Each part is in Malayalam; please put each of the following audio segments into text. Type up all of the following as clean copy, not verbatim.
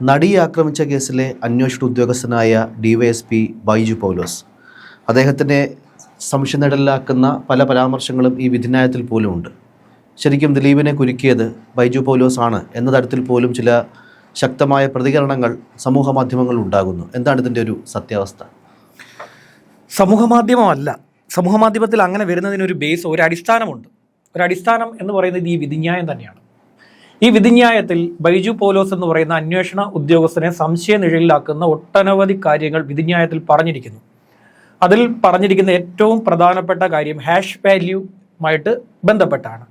നടിയെ ആക്രമിച്ച കേസിലെ അന്വേഷണ ഉദ്യോഗസ്ഥനായ ഡിവൈഎസ്പി ബൈജു പൗലോസ് അദ്ദേഹത്തിനെ സംശയനിഴലിലാക്കുന്ന പല പരാമർശങ്ങളും ഈ വിധിന്യായത്തിൽ പോലും ഉണ്ട്. ശരിക്കും ദിലീപിനെ കുരുക്കിയത് ബൈജു പൗലോസ് ആണ് എന്ന തരത്തിൽ പോലും ചില ശക്തമായ പ്രതികരണങ്ങൾ സമൂഹ മാധ്യമങ്ങളിൽ ഉണ്ടാകുന്നു. എന്താണ് ഇതിൻ്റെ ഒരു സത്യാവസ്ഥ? സമൂഹമാധ്യമമല്ല, സമൂഹമാധ്യമത്തിൽ അങ്ങനെ വരുന്നതിനൊരു ബേസ്, ഒരു അടിസ്ഥാനമുണ്ട്. ഒരു അടിസ്ഥാനം എന്ന് പറയുന്നത് ഈ വിധിന്യായം തന്നെയാണ്. ഈ വിധിന്യായത്തിൽ ബൈജു പൗലോസ് എന്ന് പറയുന്ന അന്വേഷണ ഉദ്യോഗസ്ഥനെ സംശയ നിഴലിലാക്കുന്ന ഒട്ടനവധി കാര്യങ്ങൾ വിധിന്യായത്തിൽ പറഞ്ഞിരിക്കുന്നു. അതിൽ പറഞ്ഞിരിക്കുന്ന ഏറ്റവും പ്രധാനപ്പെട്ട കാര്യം ഹാഷ് വാല്യൂമായിട്ട് ബന്ധപ്പെട്ടാണ്.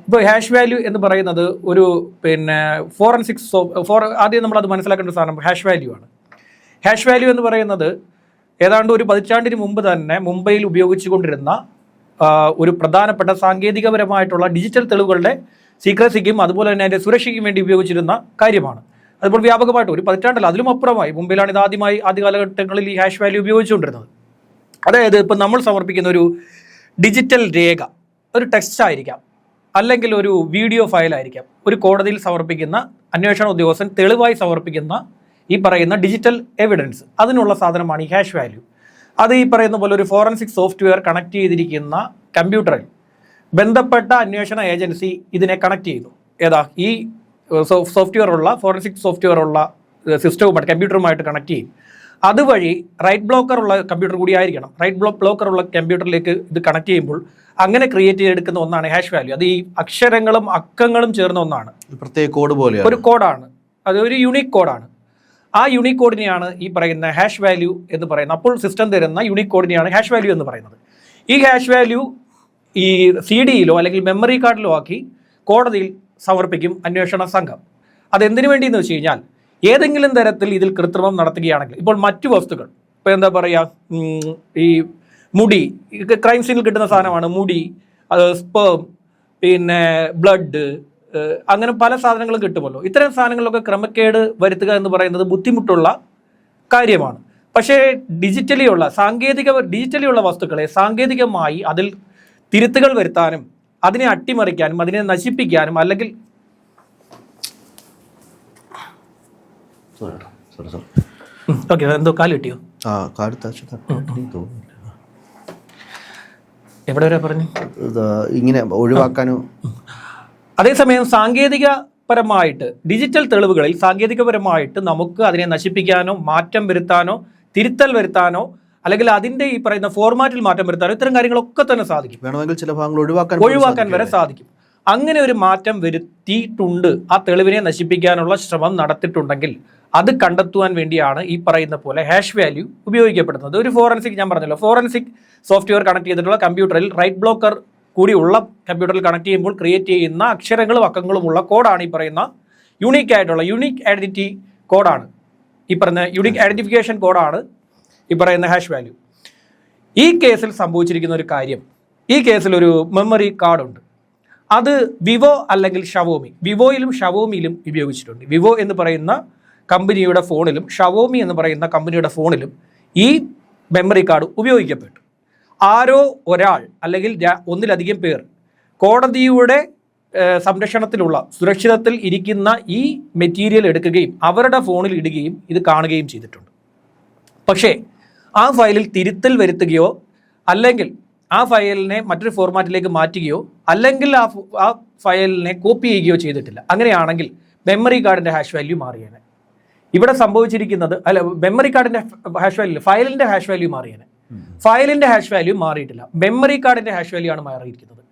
ഇപ്പോൾ ഹാഷ് വാല്യൂ എന്ന് പറയുന്നത് ഒരു ഫോറൻസിക്സ് ആദ്യം നമ്മളത് മനസ്സിലാക്കേണ്ട സാധനം ഹാഷ് വാല്യൂ ആണ്. ഹാഷ് വാല്യൂ എന്ന് പറയുന്നത് ഏതാണ്ട് ഒരു 10 പതിറ്റാണ്ടിന് മുമ്പ് തന്നെ മുംബൈയിൽ ഉപയോഗിച്ചുകൊണ്ടിരുന്ന ഒരു പ്രധാനപ്പെട്ട സാങ്കേതികപരമായിട്ടുള്ള ഡിജിറ്റൽ തെളിവുകളുടെ സീക്രസിക്കും അതുപോലെ തന്നെ അതിൻ്റെ സുരക്ഷയ്ക്കും വേണ്ടി ഉപയോഗിച്ചിരുന്ന കാര്യമാണ്. അതുപോലെ വ്യാപകമായിട്ട് ഒരു 10 പതിറ്റാണ്ടല്ല അതിലും അപ്പുറമായി മുംബൈയിലാണ് ഇത് ആദ്യ കാലഘട്ടങ്ങളിൽ ഈ ഹാഷ് വാല്യൂ ഉപയോഗിച്ചുകൊണ്ടിരുന്നത്. അതായത് ഇപ്പം നമ്മൾ സമർപ്പിക്കുന്ന ഒരു ഡിജിറ്റൽ രേഖ, ഒരു ടെക്സ്റ്റ് ആയിരിക്കാം, അല്ലെങ്കിൽ ഒരു വീഡിയോ ഫയലായിരിക്കാം, ഒരു കോടതിയിൽ സമർപ്പിക്കുന്ന അന്വേഷണ ഉദ്യോഗസ്ഥൻ തെളിവായി സമർപ്പിക്കുന്ന ഈ പറയുന്ന ഡിജിറ്റൽ എവിഡൻസ്, അതിനുള്ള സാധനമാണ് ഈ ഹാഷ് വാല്യൂ. അത് ഈ പറയുന്ന പോലെ ഒരു ഫോറൻസിക് സോഫ്റ്റ്വെയർ കണക്ട് ചെയ്തിരിക്കുന്ന കമ്പ്യൂട്ടറിൽ ബന്ധപ്പെട്ട അന്വേഷണ ഏജൻസി ഇതിനെ കണക്ട് ചെയ്യുന്നു. ഈ ഫോറൻസിക് സോഫ്റ്റ്വെയർ ഉള്ള സിസ്റ്റവുമായിട്ട് കമ്പ്യൂട്ടറുമായിട്ട് കണക്ട് ചെയ്യും. അതുവഴി റൈറ്റ് ബ്ലോക്കർ ഉള്ള കമ്പ്യൂട്ടർ കൂടി ആയിരിക്കണം. റൈറ്റ് ബ്ലോക്കർ ഉള്ള കമ്പ്യൂട്ടറിലേക്ക് ഇത് കണക്ട് ചെയ്യുമ്പോൾ അങ്ങനെ ക്രിയേറ്റ് ചെയ്തെടുക്കുന്ന ഒന്നാണ് ഹാഷ് വാല്യൂ. അത് ഈ അക്ഷരങ്ങളും അക്കങ്ങളും ചേർന്ന ഒന്നാണ്, പ്രത്യേക കോഡ് പോലെ ഒരു കോഡാണ്. അത് ഒരു യുണീക്ക് കോഡാണ്. ആ യുണീക്ക് കോഡിനെയാണ് ഈ പറയുന്ന ഹാഷ് വാല്യൂ എന്ന് പറയുന്നത്. അപ്പോൾ സിസ്റ്റം തരുന്ന യുണീക്ക് കോഡിനെയാണ് ഹാഷ് വാല്യൂ എന്ന് പറയുന്നത്. ഈ ഹാഷ് വാല്യൂ ഈ CD-യിലോ അല്ലെങ്കിൽ മെമ്മറി കാർഡിലോ ആക്കി കോടതിയിൽ സമർപ്പിക്കും അന്വേഷണ സംഘം. അതെന്തിനു വേണ്ടിയെന്ന് വെച്ച് കഴിഞ്ഞാൽ ഏതെങ്കിലും തരത്തിൽ ഇതിൽ കൃത്രിമം നടത്തുകയാണെങ്കിൽ, ഇപ്പോൾ മറ്റു വസ്തുക്കൾ, ഇപ്പോൾ എന്താ പറയുക, ഈ മുടി, ക്രൈം സീനിൽ കിട്ടുന്ന സാധനമാണ് മുടി, സ്പേം, ബ്ലഡ്, അങ്ങനെ പല സാധനങ്ങളും കിട്ടുമല്ലോ. ഇത്തരം സാധനങ്ങളിലൊക്കെ ക്രമക്കേട് വരുത്തുക എന്ന് പറയുന്നത് ബുദ്ധിമുട്ടുള്ള കാര്യമാണ്. പക്ഷേ ഡിജിറ്റലി ഉള്ള വസ്തുക്കളെ സാങ്കേതികമായി അതിൽ തിരുത്തുകൾ വരുത്താനും അതിനെ അട്ടിമറിക്കാനും അതിനെ നശിപ്പിക്കാനും അല്ലെങ്കിൽ എന്തോ കാല് കിട്ടിയോ? എവിടെ വരെ പറഞ്ഞു? ഇങ്ങനെ ഒഴിവാക്കാനോ. അതേസമയം സാങ്കേതികപരമായിട്ട് ഡിജിറ്റൽ തെളിവുകളിൽ സാങ്കേതികപരമായിട്ട് നമുക്ക് അതിനെ നശിപ്പിക്കാനോ മാറ്റം വരുത്താനോ തിരുത്തൽ വരുത്താനോ അല്ലെങ്കിൽ അതിന്റെ ഈ പറയുന്ന ഫോർമാറ്റിൽ മാറ്റം വരുത്താനോ ഇത്തരം കാര്യങ്ങളൊക്കെ തന്നെ സാധിക്കും. വേണമെങ്കിൽ ചില ഭാഗങ്ങൾ ഒഴിവാക്കാൻ വരെ സാധിക്കും. അങ്ങനെ ഒരു മാറ്റം വരുത്തിയിട്ടുണ്ട്, ആ തെളിവിനെ നശിപ്പിക്കാനുള്ള ശ്രമം നടത്തിയിട്ടുണ്ടെങ്കിൽ അത് കണ്ടെത്തുവാൻ വേണ്ടിയാണ് ഈ പറയുന്ന പോലെ ഹാഷ് വാല്യൂ ഉപയോഗിക്കപ്പെടുന്നത്. ഒരു ഞാൻ പറഞ്ഞല്ലോ, ഫോറൻസിക് സോഫ്റ്റ്വെയർ കണക്ട് ചെയ്തിട്ടുള്ള കമ്പ്യൂട്ടറിൽ റൈറ്റ് ബ്ലോക്കർ കൂടിയുള്ള കമ്പ്യൂട്ടറിൽ കണക്ട് ചെയ്യുമ്പോൾ ക്രിയേറ്റ് ചെയ്യുന്ന അക്ഷരങ്ങളും അക്കങ്ങളുമുള്ള കോഡാണ് ഈ പറയുന്ന യുണീക്ക് ഐഡന്റിറ്റി കോഡാണ്, ഈ പറയുന്ന യുണീക്ക് ഐഡന്റിഫിക്കേഷൻ കോഡാണ് ഈ പറയുന്ന ഹാഷ് വാല്യൂ. ഈ കേസിൽ സംഭവിച്ചിരിക്കുന്ന ഒരു കാര്യം, ഈ കേസിൽ ഒരു മെമ്മറി കാർഡുണ്ട്. അത് വിവോ അല്ലെങ്കിൽ ഷവോമി, വിവോയിലും ഷവോമിയിലും ഉപയോഗിച്ചിട്ടുണ്ട്. വിവോ എന്ന് പറയുന്ന കമ്പനിയുടെ ഫോണിലും ഷവോമി എന്ന് പറയുന്ന കമ്പനിയുടെ ഫോണിലും ഈ മെമ്മറി കാർഡ് ഉപയോഗിക്കപ്പെട്ടു. ആരോ ഒരാൾ അല്ലെങ്കിൽ ഒന്നിലധികം പേർ കോടതിയുടെ സംരക്ഷണത്തിലുള്ള സുരക്ഷിതത്തിൽ ഇരിക്കുന്ന ഈ മെറ്റീരിയൽ എടുക്കുകയും അവരുടെ ഫോണിൽ ഇടുകയും ഇത് കാണുകയും ചെയ്തിട്ടുണ്ട്. പക്ഷേ ആ ഫയലിൽ തിരുത്തൽ വരുത്തുകയോ അല്ലെങ്കിൽ ആ ഫയലിനെ മറ്റൊരു ഫോർമാറ്റിലേക്ക് മാറ്റുകയോ അല്ലെങ്കിൽ ആ ഫയലിനെ കോപ്പി ചെയ്യുകയോ ചെയ്തിട്ടില്ല. അങ്ങനെയാണെങ്കിൽ മെമ്മറി കാർഡിൻ്റെ ഹാഷ് വാല്യൂ മാറിയേനെ. ഇവിടെ സംഭവിച്ചിരിക്കുന്നത് മെമ്മറി കാർഡിൻ്റെ ഹാഷ് വാല്യൂ, ഫയലിൻ്റെ ഹാഷ് വാല്യൂ മാറിയേനെ. ഫയലിൻ്റെ ഹാഷ് വാല്യൂ മാറിയിട്ടില്ല, മെമ്മറി കാർഡിൻ്റെ ഹാഷ് വാല്യൂ ആണ് മാറിയിരിക്കുന്നത്.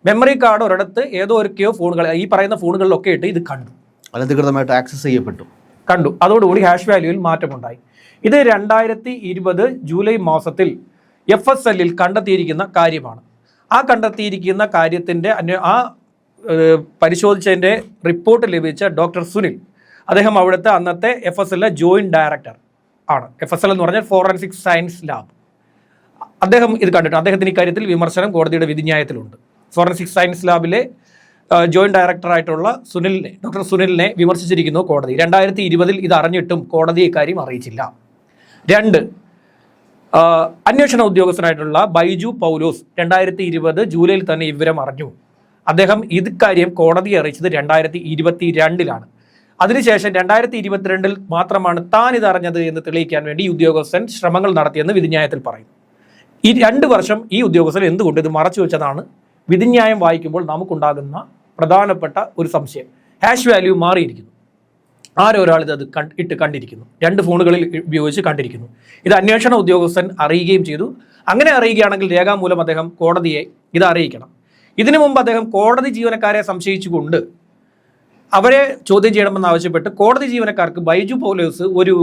മെമ്മറി കാർഡ് ഒരിടത്ത് ഏതൊക്കെയോ ഫോണുകൾ, ഈ പറയുന്ന ഫോണുകളിലൊക്കെ ഇട്ട് ഇത് അനധികൃതമായിട്ട് ആക്സസ് ചെയ്യപ്പെട്ടു. അതോടുകൂടി ഹാഷ് വാല്യൂവിൽ മാറ്റമുണ്ടായി. ഇത് 2020 ജൂലൈ മാസത്തിൽ FSL കണ്ടെത്തിയിരിക്കുന്ന കാര്യമാണ്. ആ കണ്ടെത്തിയിരിക്കുന്ന കാര്യത്തിൻ്റെ പരിശോധിച്ചതിൻ്റെ റിപ്പോർട്ട് ലഭിച്ച ഡോക്ടർ സുനിൽ, അദ്ദേഹം അവിടുത്തെ അന്നത്തെ FSL ജോയിന്റ് ഡയറക്ടർ ആണ്. FSL എന്ന് പറഞ്ഞാൽ ഫോറൻസിക് സയൻസ് ലാബ്. അദ്ദേഹം ഇത് കണ്ടിട്ട് അദ്ദേഹത്തിന് ഇക്കാര്യത്തിൽ വിമർശനം കോടതിയുടെ വിധിന്യായത്തിലുണ്ട്. ഫോറൻസിക് സയൻസ് ലാബിലെ ജോയിന്റ് ഡയറക്ടറായിട്ടുള്ള ഡോക്ടർ സുനിലിനെ വിമർശിച്ചിരിക്കുന്നു കോടതി. 2020 ഇത് അറിഞ്ഞിട്ടും കോടതി ഇക്കാര്യം അറിയിച്ചില്ല. 2, അന്വേഷണ ഉദ്യോഗസ്ഥനായിട്ടുള്ള ബൈജു പൗലോസ് 2020 ജൂലൈയിൽ തന്നെ വിവരം അറിഞ്ഞു. അദ്ദേഹം ഇക്കാര്യം കോടതിയെ അറിയിച്ചത് 2022 അതിനുശേഷം 2022 മാത്രമാണ് താൻ ഇതറിഞ്ഞത് എന്ന് തെളിയിക്കാൻ വേണ്ടി ഈ ഉദ്യോഗസ്ഥൻ ശ്രമങ്ങൾ നടത്തിയെന്ന് വിധിന്യായത്തിൽ പറയുന്നു. ഈ 2 വർഷം ഈ ഉദ്യോഗസ്ഥൻ എന്തുകൊണ്ട് ഇത് മറച്ചു വെച്ചതാണ് വിധിന്യായം വായിക്കുമ്പോൾ നമുക്കുണ്ടാകുന്ന പ്രധാനപ്പെട്ട ഒരു സംശയം. ഹാഷ് വാല്യൂ മാറിയിരിക്കുന്നു. ആരൊരാൾ ഇത് കണ്ടിരിക്കുന്നു, 2 ഫോണുകളിൽ ഉപയോഗിച്ച് കണ്ടിരിക്കുന്നു. ഇത് അന്വേഷണ ഉദ്യോഗസ്ഥൻ അറിയുകയും ചെയ്തു. അങ്ങനെ അറിയുകയാണെങ്കിൽ രേഖാമൂലം അദ്ദേഹം കോടതിയെ ഇത് അറിയിക്കണം. ഇതിനു മുമ്പ് അദ്ദേഹം കോടതി ജീവനക്കാരെ സംശയിച്ചുകൊണ്ട് അവരെ ചോദ്യം ചെയ്യണമെന്ന് ആവശ്യപ്പെട്ട് കോടതി ജീവനക്കാർക്ക് ബൈജു പൗലോസ് ഒരു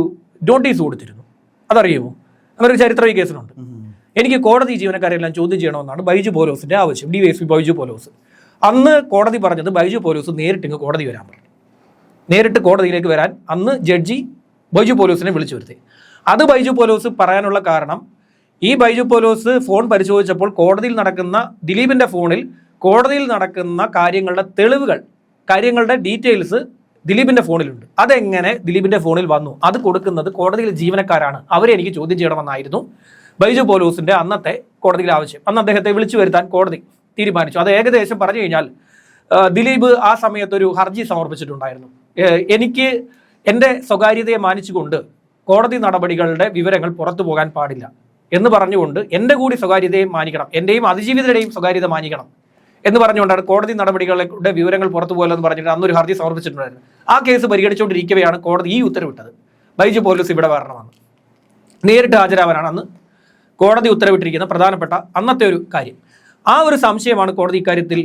നോട്ടീസ് കൊടുത്തിരുന്നു. അതറിയുമോ? അങ്ങനെ ഒരു ചരിത്രം ഈ കേസിലുണ്ട്. എനിക്ക് കോടതി ജീവനക്കാരെല്ലാം ചോദ്യം ചെയ്യണമെന്നാണ് ബൈജു പൗലോസിന്റെ ആവശ്യം, DYSP ബൈജു പൗലോസ്. അന്ന് കോടതി പറഞ്ഞത് ബൈജു പൗലോസ് നേരിട്ട് കോടതി വരാൻ പറഞ്ഞു. നേരിട്ട് കോടതിയിലേക്ക് വരാൻ അന്ന് ജഡ്ജി ബൈജു പൗലോസിനെ വിളിച്ചു വരുത്തി. അത് ബൈജു പൗലോസ് പറയാനുള്ള കാരണം, ഈ ബൈജു പൗലോസ് ഫോൺ പരിശോധിച്ചപ്പോൾ കോടതിയിൽ നടക്കുന്ന ദിലീപിന്റെ ഫോണിൽ കോടതിയിൽ നടക്കുന്ന കാര്യങ്ങളുടെ തെളിവുകൾ, കാര്യങ്ങളുടെ ഡീറ്റെയിൽസ് ദിലീപിന്റെ ഫോണിലുണ്ട്. അതെങ്ങനെ ദിലീപിന്റെ ഫോണിൽ വന്നു? അത് കൊടുക്കുന്നത് കോടതിയിലെ ജീവനക്കാരാണ്, അവരെ എനിക്ക് ചോദ്യം ചെയ്യണമെന്നായിരുന്നു ബൈജു പൗലോസിന്റെ അന്നത്തെ കോടതിയിലെ ആവശ്യം. അന്ന് അദ്ദേഹത്തെ വിളിച്ചു വരുത്താൻ കോടതി തീരുമാനിച്ചു. അത് ഏകദേശം പറഞ്ഞു കഴിഞ്ഞാൽ ദിലീപ് ആ സമയത്തൊരു ഹർജി സമർപ്പിച്ചിട്ടുണ്ടായിരുന്നു. എനിക്ക് എൻ്റെ സ്വകാര്യതയെ മാനിച്ചുകൊണ്ട് കോടതി നടപടികളുടെ വിവരങ്ങൾ പുറത്തു പോകാൻ പാടില്ല എന്ന് പറഞ്ഞുകൊണ്ട് എൻ്റെ കൂടി സ്വകാര്യതയെ മാനിക്കണം, എൻ്റെയും അതിജീവിതരുടെയും സ്വകാര്യത മാനിക്കണം എന്ന് പറഞ്ഞുകൊണ്ടാണ് കോടതി നടപടികളുടെ വിവരങ്ങൾ പുറത്തു പോകലെന്ന് പറഞ്ഞിട്ട് അന്നൊരു ഹർജി സമർപ്പിച്ചിട്ടുണ്ടായിരുന്നു. ആ കേസ് പരിഗണിച്ചുകൊണ്ടിരിക്കവെയാണ് കോടതി ഈ ഉത്തരവിട്ടത്. ബൈജു പൗലോസ് ഇവിടെ വരണമെന്ന്, നേരിട്ട് ഹാജരാവാനാണ് അന്ന് കോടതി ഉത്തരവിട്ടിരിക്കുന്ന പ്രധാനപ്പെട്ട അന്നത്തെ ഒരു കാര്യം. ആ ഒരു സംശയമാണ് കോടതി ഇക്കാര്യത്തിൽ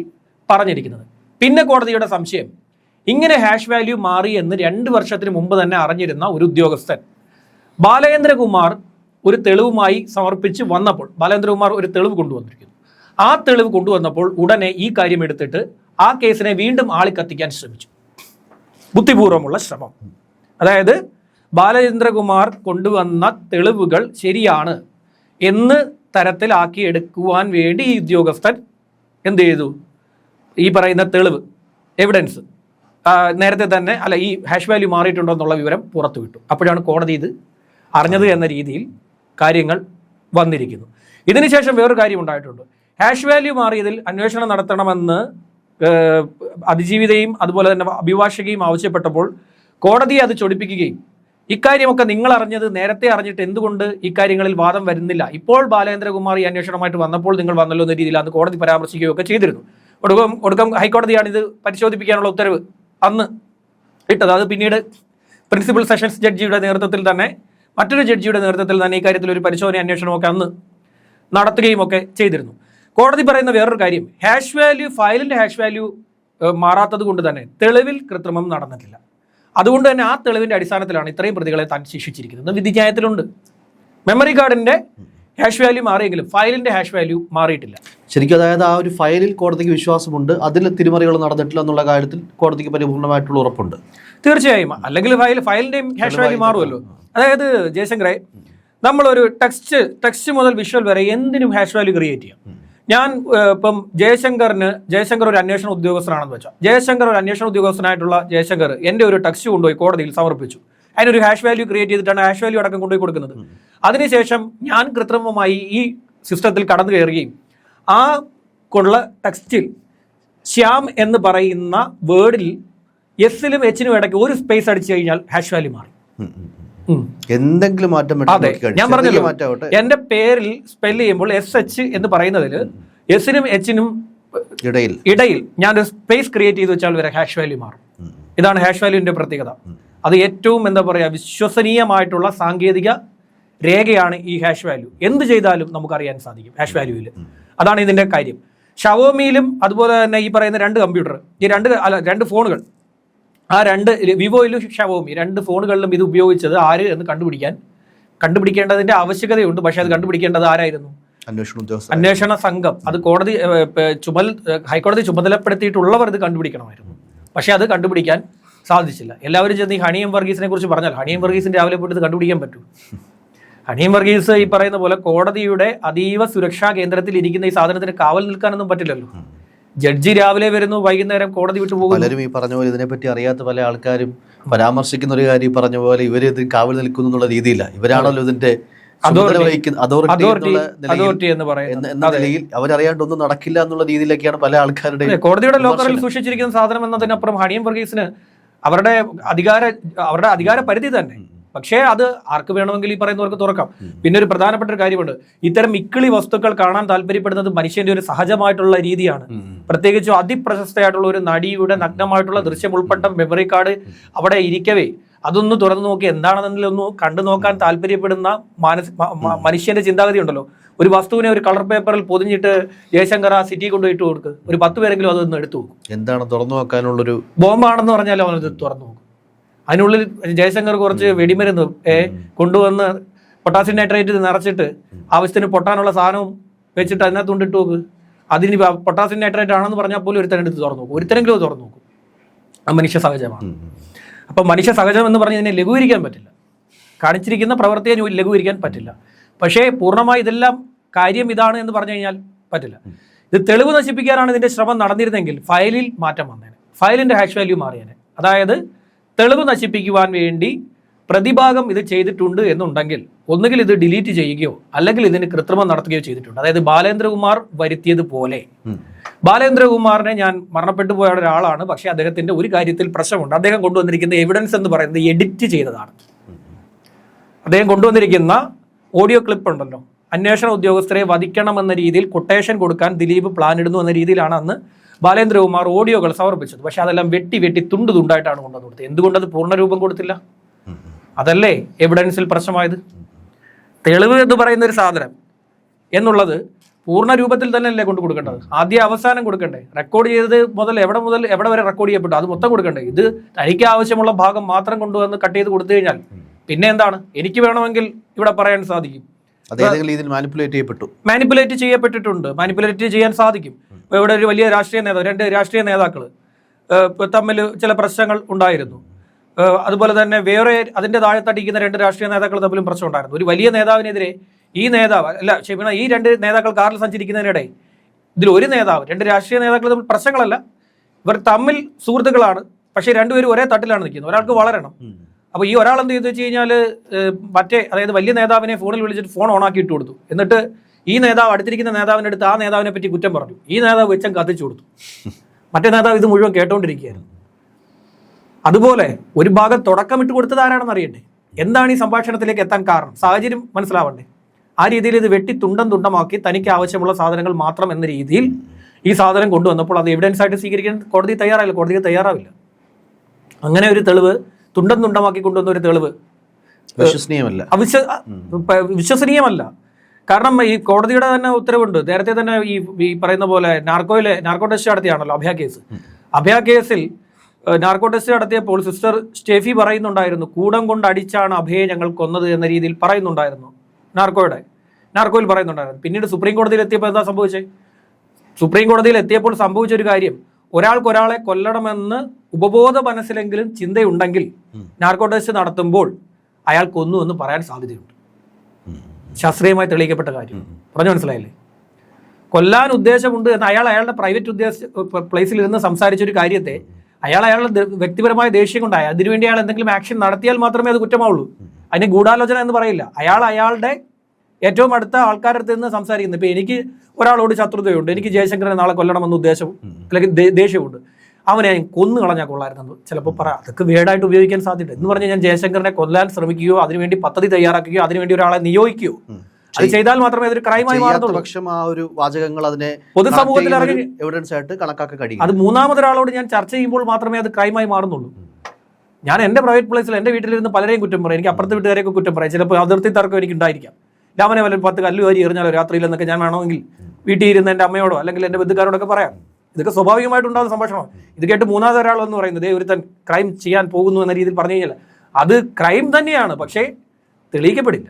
പറഞ്ഞിരിക്കുന്നത്. പിന്നെ കോടതിയുടെ സംശയം, ഇങ്ങനെ ഹാഷ് വാല്യൂ മാറി എന്ന് 2 വർഷത്തിന് മുമ്പ് തന്നെ അറിഞ്ഞിരുന്ന ഒരു ഉദ്യോഗസ്ഥൻ ബാലേന്ദ്രകുമാർ ഒരു തെളിവുമായി സമർപ്പിച്ച് വന്നപ്പോൾ, ബാലേന്ദ്രകുമാർ ഒരു തെളിവ് കൊണ്ടുവന്നിരിക്കുന്നു. ആ തെളിവ് കൊണ്ടുവന്നപ്പോൾ ഉടനെ ഈ കാര്യം എടുത്തിട്ട് ആ കേസിനെ വീണ്ടും ആളിക്കത്തിക്കാൻ ശ്രമിച്ചു. ബുദ്ധിപൂർവമുള്ള ശ്രമം. അതായത് ബാലേന്ദ്രകുമാർ കൊണ്ടുവന്ന തെളിവുകൾ ശരിയാണ് എന്ന് തരത്തിലാക്കി എടുക്കുവാൻ വേണ്ടി ഈ ഉദ്യോഗസ്ഥൻ എന്ത് ചെയ്തു? ഈ പറയുന്ന തെളിവ്, എവിഡൻസ് നേരത്തെ തന്നെ ഈ ഹാഷ് വാല്യൂ മാറിയിട്ടുണ്ടോ എന്നുള്ള വിവരം പുറത്തുവിട്ടു. അപ്പോഴാണ് കോടതി ഇത് അറിഞ്ഞത് എന്ന രീതിയിൽ കാര്യങ്ങൾ വന്നിരിക്കുന്നു. ഇതിനുശേഷം വേറൊരു കാര്യം ഉണ്ടായിട്ടുണ്ട്. ഹാഷ് വാല്യൂ മാറിയതിൽ അന്വേഷണം നടത്തണമെന്ന് അതിജീവിതയും അതുപോലെ തന്നെ അഭിഭാഷകയും ആവശ്യപ്പെട്ടപ്പോൾ കോടതിയെ അത് ചൊടിപ്പിക്കുകയും ഇക്കാര്യമൊക്കെ നിങ്ങൾ അറിഞ്ഞത് നേരത്തെ അറിഞ്ഞിട്ട് എന്തുകൊണ്ട് ഇക്കാര്യങ്ങളിൽ വാദം വരുന്നില്ല, ഇപ്പോൾ ബാലേന്ദ്രകുമാർ ഈ അന്വേഷണമായിട്ട് വന്നപ്പോൾ നിങ്ങൾ വന്നല്ലോ എന്ന രീതിയിൽ അന്ന് കോടതി പരാമർശിക്കുകയൊക്കെ ചെയ്തിരുന്നു. ഒടുക്കം ഹൈക്കോടതിയാണ് ഇത് പരിശോധിപ്പിക്കാനുള്ള ഉത്തരവ് അന്ന് ഇട്ടത്. അത് പിന്നീട് പ്രിൻസിപ്പൽ സെഷൻസ് ജഡ്ജിയുടെ നേതൃത്വത്തിൽ തന്നെ, മറ്റൊരു ജഡ്ജിയുടെ നേതൃത്വത്തിൽ തന്നെ ഇക്കാര്യത്തിൽ ഒരു പരിശോധന അന്വേഷണമൊക്കെ അന്ന് നടത്തുകയും ഒക്കെ ചെയ്തിരുന്നു. കോടതി പറയുന്ന വേറൊരു കാര്യം, ഹാഷ് വാല്യൂ, ഫയലിന്റെ ഹാഷ് വാല്യൂ മാറാത്തത് കൊണ്ട് തന്നെ തെളിവിൽ കൃത്രിമം നടന്നിട്ടില്ല. അതുകൊണ്ട് തന്നെ ആ തെളിവിന്റെ അടിസ്ഥാനത്തിലാണ് ഇത്രയും പ്രതികളെ താൻ ശിക്ഷിച്ചിരിക്കുന്നത്. വിധിന്യായത്തിലുണ്ട്. മെമ്മറി കാർഡിന്റെ ഹാഷ് വാല്യൂ മാറിയെങ്കിലും ഫയലിന്റെ ഹാഷ് വാല്യൂ മാറിയിട്ടില്ല. ശരിക്കും അതായത് ആ ഒരു ഫയലിൽ കോടതിക്ക് വിശ്വാസമുണ്ട്, അതിൽ തിരിമറികൾ നടന്നിട്ടില്ല എന്നുള്ള കാര്യത്തിൽ കോടതിക്ക് പരിപൂർണമായിട്ടുള്ള ഉറപ്പുണ്ട്. തീർച്ചയായും. അല്ലെങ്കിൽ ഫയലിന്റെയും ഹാഷ് വാല്യൂ മാറുമല്ലോ. അതായത് ജയശങ്കറെ, നമ്മളൊരു ടെക്സ്റ്റ് മുതൽ വിഷ്വൽ വരെ എന്തിനും ഹാഷ് വാല്യൂ ക്രിയേറ്റ് ചെയ്യാം. ഞാൻ ഇപ്പം ജയശങ്കർ ഒരു അന്വേഷണ ഉദ്യോഗസ്ഥനാണെന്ന് വെച്ചാൽ, ജയശങ്കർ ഒരു അന്വേഷണ ഉദ്യോഗസ്ഥനായിട്ടുള്ള ജയശങ്കർ എൻ്റെ ഒരു ടെക്സ്റ്റ് കൊണ്ടുപോയി കോടതിയിൽ സമർപ്പിച്ചു. അതിനൊരു ഹാഷ് വാല്യൂ ക്രിയേറ്റ് ചെയ്തിട്ടാണ് ഹാഷ് വാല്യൂ അടക്കം കൊണ്ടുപോയി കൊടുക്കുന്നത്. അതിനുശേഷം ഞാൻ കൃത്രിമമായി ഈ സിസ്റ്റത്തിൽ കടന്നു കയറുകയും ആ കൊള്ള ടെക്സ്റ്റിൽ ശ്യാം എന്ന് പറയുന്ന വേർഡിൽ എസിലും എച്ചിനും ഇടയ്ക്ക് ഒരു സ്പേസ് അടിച്ചു കഴിഞ്ഞാൽ ഹാഷ് വാല്യൂ മാറി. എന്തെങ്കിലും മാറ്റം? അതെ, ഞാൻ പറഞ്ഞല്ലോ, എന്റെ പേരിൽ സ്പെൽ ചെയ്യുമ്പോൾ SH എന്ന് പറയുന്നതിൽ എസിനും എച്ചിനും ഇടയിൽ ഞാനൊരു സ്പേസ് ക്രിയേറ്റ് ചെയ്ത് വെച്ചാൽ വരെ ഹാഷ് വാല്യൂ മാറും. ഇതാണ് ഹാഷ് വാല്യൂവിന്റെ പ്രത്യേകത. അത് ഏറ്റവും വിശ്വസനീയമായിട്ടുള്ള സാങ്കേതിക രേഖയാണ് ഈ ഹാഷ് വാല്യൂ. എന്ത് ചെയ്താലും നമുക്കറിയാൻ സാധിക്കും ഹാഷ് വാല്യൂവിൽ. അതാണ് ഇതിന്റെ കാര്യം. ഷവോമിയിലും അതുപോലെ തന്നെ ഈ പറയുന്ന 2 കമ്പ്യൂട്ടർ, ഈ 2 ഫോണുകൾ, ആ 2 വിവോയിലും ഷവോമി 2 ഫോണുകളിലും ഇത് ഉപയോഗിച്ചത് ആര് എന്ന് കണ്ടുപിടിക്കേണ്ടതിന്റെ ആവശ്യകതയുണ്ട്. പക്ഷെ അത് കണ്ടുപിടിക്കേണ്ടത് ആരായിരുന്നു? അന്വേഷണ സംഘം. അത് ഹൈക്കോടതി ചുമതലപ്പെടുത്തിയിട്ടുള്ളവർ ഇത് കണ്ടുപിടിക്കണമായിരുന്നു. പക്ഷെ അത് കണ്ടുപിടിക്കാൻ സാധിച്ചില്ല. എല്ലാവരും ചെന്ന് ഈ ഹണിയം വർഗീസിനെ കുറിച്ച് പറഞ്ഞാൽ ഹണിയം വർഗീസിന്റെ രാവിലെ പോയിട്ട് ഇത് കണ്ടുപിടിക്കാൻ പറ്റൂ? ഹണിയം വർഗീസ് ഈ പറയുന്ന പോലെ കോടതിയുടെ അതീവ സുരക്ഷാ കേന്ദ്രത്തിൽ ഇരിക്കുന്ന ഈ സാധനത്തിന് കാവൽ നിൽക്കാനൊന്നും പറ്റില്ലല്ലോ. ജഡ്ജി രാവിലെ വരുന്നു, വൈകുന്നേരം കോടതി വിട്ടു പോകുന്നു. പലരും ഈ പറഞ്ഞ പോലെ ഇതിനെപ്പറ്റി അറിയാത്ത പല ആൾക്കാരും പരാമർശിക്കുന്ന ഒരു കാര്യം പറഞ്ഞ പോലെ ഇവര് ഇത് കാവൽ നിൽക്കുന്നു എന്നുള്ള രീതിയില്ല. ഇവരാണല്ലോ ഇതിന്റെ അതോറിറ്റി എന്ന് പറയുന്ന നിലയിൽ അവരറിയാണ്ടൊന്നും നടക്കില്ല എന്നുള്ള രീതിയിലേക്കാണ് പല ആൾക്കാരുടെ കോടതിയുടെ ലോക്കറിൽ സൂക്ഷിച്ചിരിക്കുന്ന സാധനം എന്നതിനപ്പുറം ഹണിയം വർഗീസിന് അവരുടെ അധികാര പരിധി തന്നെ. പക്ഷേ അത് ആർക്ക് വേണമെങ്കിൽ ഈ പറയുന്നവർക്ക് തുറക്കാം. പിന്നെ ഒരു പ്രധാനപ്പെട്ട ഒരു കാര്യമുണ്ട്, ഇത്തരം ഇക്കിളി വസ്തുക്കൾ കാണാൻ താല്പര്യപ്പെടുന്നത് മനുഷ്യന്റെ ഒരു സഹജമായിട്ടുള്ള രീതിയാണ്. പ്രത്യേകിച്ചും അതിപ്രശസ്തയായിട്ടുള്ള ഒരു നടിയുടെ നഗ്നമായിട്ടുള്ള ദൃശ്യം ഉൾപ്പെട്ട മെമ്മറി കാർഡ് അവിടെ ഇരിക്കവേ അതൊന്ന് തുറന്നു നോക്കി എന്താണെന്നൊന്ന് കണ്ടു നോക്കാൻ താല്പര്യപ്പെടുന്ന മനുഷ്യന്റെ ചിന്താഗതി ഉണ്ടല്ലോ. ഒരു വസ്തുവിനെ ഒരു കളർ പേപ്പറിൽ പൊതിഞ്ഞിട്ട് ജയശങ്കർ ആ സിറ്റി കൊണ്ടുപോയിട്ട് കൊടുക്ക്, ഒരു 10 പേരെങ്കിലും അതൊന്ന് എടുത്തു നോക്കും. എന്താണ് തുറന്നു നോക്കാനുള്ളൊരു ബോംബാണെന്ന് പറഞ്ഞാൽ അവനത് തുറന്നു നോക്കും. അതിനുള്ളിൽ ജയശങ്കർ കുറച്ച് വെടിമരുന്ന് കൊണ്ടുവന്ന് പൊട്ടാസ്യം നൈട്രേറ്റ് നിറച്ചിട്ട് ആവശ്യത്തിന് പൊട്ടാനുള്ള സാധനവും വെച്ചിട്ട് അതിനകത്ത് കൊണ്ടിട്ട് നോക്ക്. അതിന് പൊട്ടാസ്യം നൈട്രേറ്റ് ആണെന്ന് പറഞ്ഞാൽ പോലും ഒരുത്തരെടുത്ത് തുറന്നു നോക്കും, ഒരുത്തരെങ്കിലും തുറന്നു നോക്കും. ആ മനുഷ്യ സഹജമാണ്. അപ്പം മനുഷ്യ സഹജം എന്ന് പറഞ്ഞ് ഇതിനെ ലഘൂകരിക്കാൻ പറ്റില്ല, കാണിച്ചിരിക്കുന്ന പ്രവൃത്തിയെ ലഘൂകരിക്കാൻ പറ്റില്ല. പക്ഷേ പൂർണ്ണമായി ഇതെല്ലാം കാര്യം ഇതാണ് എന്ന് പറഞ്ഞു കഴിഞ്ഞാൽ പറ്റില്ല. ഇത് തെളിവ് നശിപ്പിക്കാനാണ് ഇതിന്റെ ശ്രമം നടന്നിരുന്നെങ്കിൽ ഫയലിൽ മാറ്റം വന്നേനെ, ഫയലിന്റെ ഹാഷ് വാല്യൂ മാറിയേനെ. അതായത് തെളിവ് നശിപ്പിക്കുവാൻ വേണ്ടി പ്രതിഭാഗം ഇത് ചെയ്തിട്ടുണ്ട് എന്നുണ്ടെങ്കിൽ ഒന്നുകിൽ ഇത് ഡിലീറ്റ് ചെയ്യുകയോ അല്ലെങ്കിൽ ഇതിന് കൃത്രിമം നടത്തുകയോ ചെയ്തിട്ടുണ്ട്. അതായത് ബാലേന്ദ്രകുമാർ വരുത്തിയതുപോലെ. ബാലേന്ദ്രകുമാറിനെ ഞാൻ മരണപ്പെട്ടു പോയ ഒരാളാണ്, പക്ഷേ അദ്ദേഹത്തിന്റെ ഒരു കാര്യത്തിൽ പ്രശ്നമുണ്ട്. അദ്ദേഹം കൊണ്ടുവന്നിരിക്കുന്ന എവിഡൻസ് എന്ന് പറയുന്നത് എഡിറ്റ് ചെയ്തതാണ്. അദ്ദേഹം കൊണ്ടുവന്നിരിക്കുന്ന ഓഡിയോ ക്ലിപ്പ് ഉണ്ടല്ലോ, അന്വേഷണ ഉദ്യോഗസ്ഥരെ വധിക്കണമെന്ന രീതിയിൽ കൊട്ടേഷൻ കൊടുക്കാൻ ദിലീപ് പ്ലാൻ ഇടുന്നു എന്ന രീതിയിലാണ് അന്ന് ബാലേന്ദ്രകുമാർ ഓഡിയോകൾ സമർപ്പിച്ചത്. പക്ഷെ അതെല്ലാം വെട്ടി തുണ്ട് തുണ്ടായിട്ടാണ് കൊണ്ടുവന്ന് കൊടുത്തത്. എന്തുകൊണ്ടത് പൂർണ്ണരൂപം കൊടുത്തില്ല? അതല്ലേ എവിഡൻസിൽ പ്രശ്നമായത്. തെളിവ് എന്ന് പറയുന്ന ഒരു സാധനം എന്നുള്ളത് പൂർണ്ണ രൂപത്തിൽ തന്നെ അല്ലേ കൊണ്ട് കൊടുക്കേണ്ടത്? ആദ്യം അവസാനം കൊടുക്കണ്ടേ? റെക്കോർഡ് ചെയ്തത് മുതൽ എവിടെ വരെ റെക്കോർഡ് ചെയ്യപ്പെട്ടു അത് മൊത്തം കൊടുക്കണ്ടേ? ഇത് തനിക്ക് ആവശ്യമുള്ള ഭാഗം മാത്രം കൊണ്ടുവന്ന് കട്ട് ചെയ്ത് കൊടുത്തു കഴിഞ്ഞാൽ പിന്നെ എന്താണ്? എനിക്ക് വേണമെങ്കിൽ ഇവിടെ പറയാൻ സാധിക്കും മാനിപ്പുലേറ്റ് ചെയ്യപ്പെട്ടിട്ടുണ്ട്, മാനിപ്പുലേറ്റ് ചെയ്യാൻ സാധിക്കും. ഇപ്പോൾ ഇവിടെ ഒരു വലിയ രാഷ്ട്രീയ നേതാവ്, 2 രാഷ്ട്രീയ നേതാക്കൾ തമ്മിൽ ചില പ്രശ്നങ്ങൾ ഉണ്ടായിരുന്നു. അതുപോലെ തന്നെ വേറെ അതിൻ്റെ താഴത്തടിക്കുന്ന 2 രാഷ്ട്രീയ നേതാക്കൾ തമ്മിലും പ്രശ്നം ഉണ്ടായിരുന്നു. ഒരു വലിയ നേതാവിനെതിരെ ഈ നേതാവ് ഈ 2 നേതാക്കൾ കാറിൽ സഞ്ചരിക്കുന്നതിനിടെ ഇതിൽ ഒരു നേതാവ്, 2 രാഷ്ട്രീയ നേതാക്കൾ തമ്മിൽ പ്രശ്നങ്ങളല്ല, ഇവർ തമ്മിൽ സുഹൃത്തുക്കളാണ്. പക്ഷേ രണ്ടുപേരും ഒരേ തട്ടിലാണ് നിൽക്കുന്നത്. ഒരാൾക്ക് വളരണം. അപ്പോൾ ഈ ഒരാൾ എന്ത് ചെയ്തു വെച്ച് കഴിഞ്ഞാൽ അതായത് വലിയ നേതാവിനെ ഫോണിൽ വിളിച്ചിട്ട് ഫോൺ ഓണാക്കി ഇട്ട് കൊടുത്തു. എന്നിട്ട് ഈ നേതാവ് അടുത്തിരിക്കുന്ന നേതാവിൻ്റെ അടുത്ത് ആ നേതാവിനെ പറ്റി കുറ്റം പറഞ്ഞു. ഈ നേതാവ് വെച്ചം കത്തിച്ചു കൊടുത്തു. മറ്റേ നേതാവ് ഇത് മുഴുവൻ കേട്ടോണ്ടിരിക്കുകയായിരുന്നു. അതുപോലെ ഒരു ഭാഗം തുടക്കമിട്ട് കൊടുത്തത് ആരാണെന്ന് അറിയണ്ടേ? എന്താണ് ഈ സംഭാഷണത്തിലേക്ക് എത്താൻ കാരണം? സാഹചര്യം മനസ്സിലാവണ്ടേ? ആ രീതിയിൽ ഇത് വെട്ടി തുണ്ടമാക്കി തനിക്ക് ആവശ്യമുള്ള സാധനങ്ങൾ മാത്രം എന്ന രീതിയിൽ ഈ സാധനം കൊണ്ടുവന്നപ്പോൾ അത് എവിഡൻസ് ആയിട്ട് സ്വീകരിക്കാൻ കോടതി തയ്യാറായില്ല. കോടതിക്ക് തയ്യാറാവില്ല. അങ്ങനെ ഒരു തെളിവ് തുണ്ടമാക്കി കൊണ്ടുവന്ന ഒരു തെളിവ് വിശ്വസനീയമല്ല. കാരണം ഈ കോടതിയുടെ തന്നെ ഉത്തരവുണ്ട്. നേരത്തെ തന്നെ ഈ പറയുന്ന പോലെ നാർക്കോ ടെസ്റ്റ് നടത്തിയാണല്ലോ അഭയ കേസ്. അഭയ കേസിൽ നാർക്കോ ടെസ്റ്റ് നടത്തിയപ്പോൾ സിസ്റ്റർ സ്റ്റെഫി പറയുന്നുണ്ടായിരുന്നു, കൂടം കൊണ്ട് അടിച്ചാണ് അഭയെ ഞങ്ങൾ കൊന്നത് എന്ന രീതിയിൽ പറയുന്നുണ്ടായിരുന്നു. നാർക്കോയിൽ പറയുന്നുണ്ടായിരുന്നു. പിന്നീട് സുപ്രീം കോടതിയിൽ എത്തിയപ്പോൾ എന്താ സംഭവിച്ചത്? സുപ്രീം കോടതിയിൽ എത്തിയപ്പോൾ സംഭവിച്ചൊരു കാര്യം, ഒരാൾക്കൊരാളെ കൊല്ലണമെന്ന് ഉപബോധ മനസ്സിലെങ്കിലും ചിന്തയുണ്ടെങ്കിൽ നാർക്കോ ടെസ്റ്റ് നടത്തുമ്പോൾ അയാൾ കൊന്നു എന്ന് പറയാൻ സാധ്യതയുണ്ട്. ശാസ്ത്രീയമായി തെളിയിക്കപ്പെട്ട കാര്യം. പറഞ്ഞു മനസ്സിലായില്ലേ? കൊല്ലാൻ ഉദ്ദേശമുണ്ട് എന്ന് അയാളുടെ പ്രൈവറ്റ് പ്ലേസിൽ ഇരുന്ന് സംസാരിച്ചൊരു കാര്യത്തെ അയാളുടെ വ്യക്തിപരമായ ദേഷ്യം കൊണ്ടായി അതിനുവേണ്ടി അയാൾ എന്തെങ്കിലും ആക്ഷൻ നടത്തിയാൽ മാത്രമേ അത് കുറ്റമാവുള്ളൂ. അതിന് ഗൂഢാലോചന എന്ന് പറയില്ല. അയാളുടെ ഏറ്റവും അടുത്ത ആൾക്കാരുടെ നിന്ന് സംസാരിക്കുന്നത്. ഇപ്പൊ എനിക്ക് ഒരാളോട് ശത്രുതയുണ്ട്, എനിക്ക് ജയശങ്കരനെ നാളെ കൊല്ലണമെന്ന് ഉദ്ദേശവും അല്ലെങ്കിൽ ദേഷ്യമുണ്ട്, അവനെ കൊന്നു കളഞ്ഞാൽ കൊള്ളായിരുന്നു ചിലപ്പോൾ പറയാം. അതൊക്കെ വേടായിട്ട് ഉപയോഗിക്കാൻ സാധ്യത എന്ന് പറഞ്ഞാൽ ഞാൻ ജയശങ്കരനെ കൊല്ലാൻ ശ്രമിക്കുകയോ അതിനുവേണ്ടി പദ്ധതി തയ്യാറാക്കുകയോ അതിനുവേണ്ടി ഒരാളെ നിയോഗിക്കുകയോ അത് ചെയ്താൽ മാത്രമേ അതൊരു ക്രൈമായി മാറുന്നുള്ളൂ. പൊതുസമൂഹത്തിൽ ഇറങ്ങി അത് മൂന്നാമതൊരാളോട് ഞാൻ ചർച്ച ചെയ്യുമ്പോൾ മാത്രമേ അത് ക്രൈമായി മാറുന്നുള്ളൂ. ഞാൻ എൻ്റെ പ്രൈവറ്റ് പ്ലേസിൽ എൻ്റെ വീട്ടിലിരുന്ന് പലരെയും കുറ്റം പറയും, എനിക്ക് അപ്പുറത്തെ വീട്ടുകാരെയൊക്കെ കുറ്റം പറയാം. ചിലപ്പോൾ അതിർത്തി തർക്കം എനിക്ക് ഉണ്ടായിരിക്കാം. രാമനെ വല്ല 10 കല്ല് വാരി എറിഞ്ഞാലോ രാത്രിയിൽ എന്നൊക്കെ ഞാൻ വേണമെങ്കിൽ വീട്ടിൽ ഇരുന്ന് എൻ്റെ അമ്മയോടോ അല്ലെങ്കിൽ എൻ്റെ ബന്ധുക്കാരോടൊക്കെ പറയാം. ഇതൊക്കെ സ്വാഭാവികമായിട്ടുണ്ടാകുന്ന സംഭാഷണം. ഇത് കേട്ട് മൂന്നാമത് ഒരാളെന്ന് പറയുന്നത് ഒരുത്തൻ ക്രൈം ചെയ്യാൻ പോകുന്നു എന്ന രീതിയിൽ പറഞ്ഞു കഴിഞ്ഞാൽ അത് ക്രൈം തന്നെയാണ്, പക്ഷേ തെളിയിക്കപ്പെടില്ല.